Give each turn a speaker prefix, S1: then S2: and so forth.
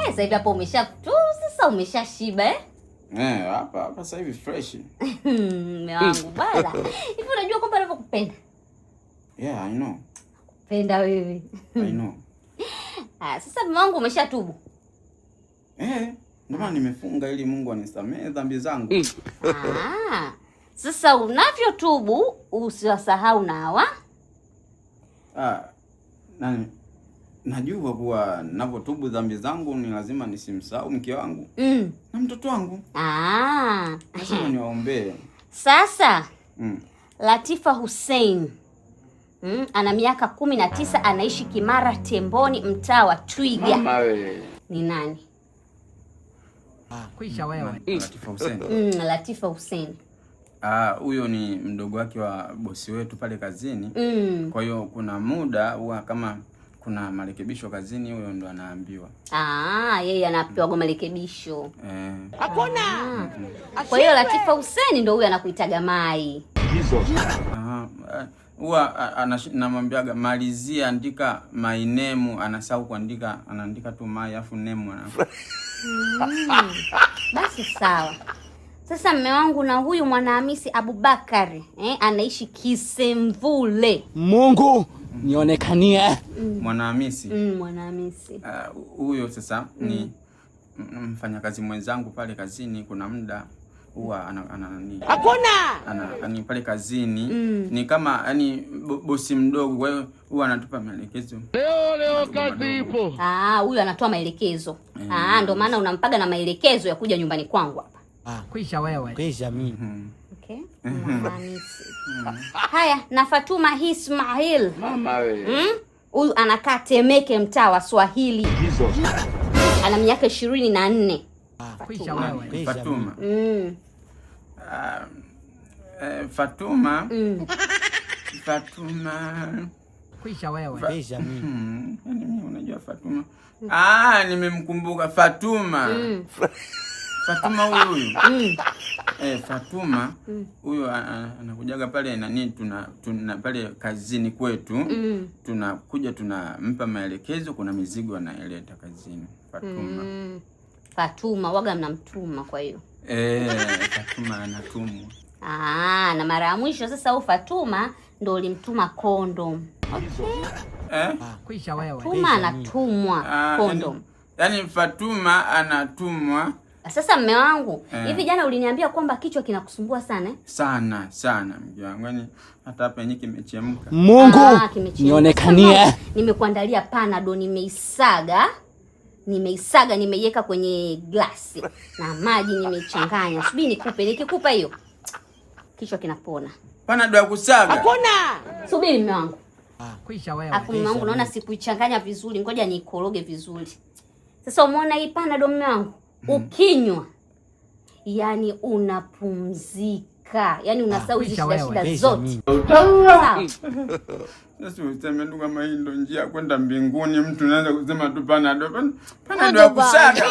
S1: Sasa hivi hapo sasa umeshashiba
S2: hapa sasa hivi fresh.
S1: Mume wangu bala. Hivi unajua kwamba ninavyokupenda?
S2: Yeah, I know.
S1: Penda wewe.
S2: I know.
S1: Sasa mume wangu umeshatubu?
S2: Ndio maana nimefunga ili Mungu anisamehe dhambi zangu.
S1: Sasa unavyotubu usiwasahau na hawa.
S2: Najua kuwa ninapotubu dhambi zangu ni lazima nisimsahau mke wangu na mtoto wangu. Lazima niwaombee.
S1: Sasa Latifa Hussein ana miaka 19, anaishi Kimara Temboni, mtaa wa Twiga.
S2: Mama wewe.
S1: Ni nani?
S3: Kuisha wewe.
S2: Latifa Hussein.
S1: Latifa Hussein.
S2: Huyo ni mdogo wake wa bosi wetu pale kazini. Kwa hiyo kuna muda huwa kama kuna marekebisho kazini, huyo ndo anaambiwa.
S1: Yeye anapewa marekebisho.
S3: Hakuna.
S1: Kwa hiyo Latifa Hussein ndo huyo anakuitaga Mai.
S2: Huwa anamwambiaga malizia, andika my name, anasahau kuandika, anaandika tu Mai afu name
S1: Basi sawa. Sasa mume wangu na huyu Mwanahamisi Abubakari anaishi Kisemvule.
S3: Mungu nionekanie.
S2: Mwanahamisi.
S1: Mwanahamisi.
S2: Huyo sasa ni mfanyakazi mwenzangu pale kazini. Kuna muda huwa
S3: Hakuna.
S2: Pale kazini ni kama bosi mdogo, kwa hiyo huwa anatupa maelekezo.
S3: Leo kazi ipo.
S1: Huyu anatoa maelekezo. Ndio maana unampaga na maelekezo ya kuja nyumbani kwangu hapa.
S3: Kuisha wewe. Kuisha mimi.
S1: Okay. Mwanahamisi. Haya, na Fatuma Ismail.
S2: Mama wewe.
S1: Huyu anakaa Temeke, mtaa wa Swahili. Ana miaka 24.
S3: Kuisha wewe.
S2: Fatuma. Fatuma. Fatuma.
S3: Kuisha wewe. Kuisha mimi.
S2: Mimi unajua Fatuma. Nimemkumbuka Fatuma. Fatuma huyu. Fatuma huyu anakujaga pale tuna pale kazini kwetu. Tunakuja tunampa maelekezo, kuna mizigo anaileta kazini. Fatuma.
S1: Fatuma waga mnamtuma kwa hiyo.
S2: Fatuma anatumwa.
S1: Na mara ya mwisho sasa huyu Fatuma ndo ulimtuma condom.
S3: Kuisha wewe.
S1: Fatuma anatumwa condom.
S2: Yaani Fatuma anatumwa.
S1: Sasa mume wangu, hivi jana uliniambia kwamba kichwa kinakusumbua sana
S2: Sana mke wangu. Yaani hata hapa yenyewe kimechemka.
S3: Mungu nionekanie.
S1: Nimekuandalia Panadol, nimeisaga, nimeiweka kwenye glasi na maji nimechanganya. Subiri nikupe, nikikupa hiyo kichwa kinapona.
S2: Panadol ya kusaga?
S1: Hakuna. Subiri mume wangu.
S3: Kuisha wewe.
S1: Afu mume wangu naona sikuichanganya vizuri, ngoja nikoroge vizuri. Sasa umeona hii Panadol mume wangu? Ukinywa yani unapumzika, yani unasahau shida zote.
S2: Sasa useme ndugu, kama hii ndio njia kwenda mbinguni, mtu anaanza kusema tu Panadol ya kusaga.